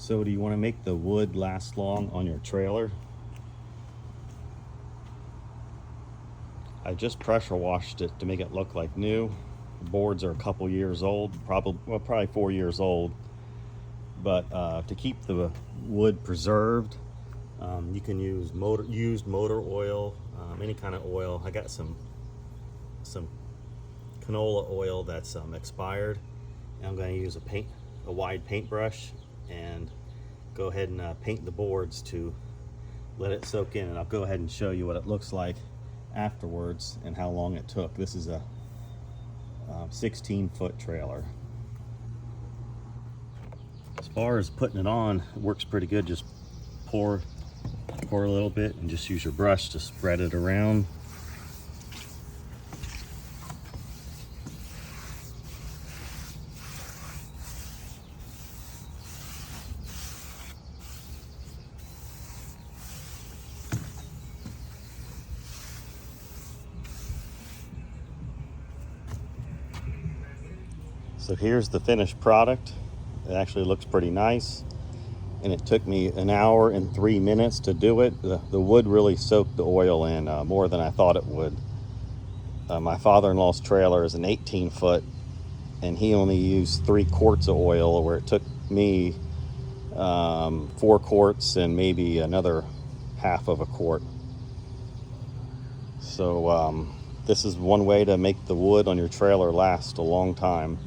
So do you want to make the wood last long on your trailer? I just pressure washed it to make it look like new. The boards are a couple years old, probably 4 years old. But to keep the wood preserved, you can use used motor oil, any kind of oil. I got some canola oil that's expired, and I'm going to use a wide paintbrush and go ahead and paint the boards to let it soak in. And I'll go ahead and show you what it looks like afterwards and how long it took. This is a 16-foot trailer. As far as putting it on, it works pretty good. Just pour a little bit and just use your brush to spread it around. So here's the finished product. It actually looks pretty nice, and it took me an hour and 3 minutes to do it. The wood really soaked the oil in more than I thought it would. My father-in-law's trailer is an 18-foot, and he only used 3 quarts of oil, where it took me 4 quarts and maybe another half of a quart. So this is one way to make the wood on your trailer last a long time.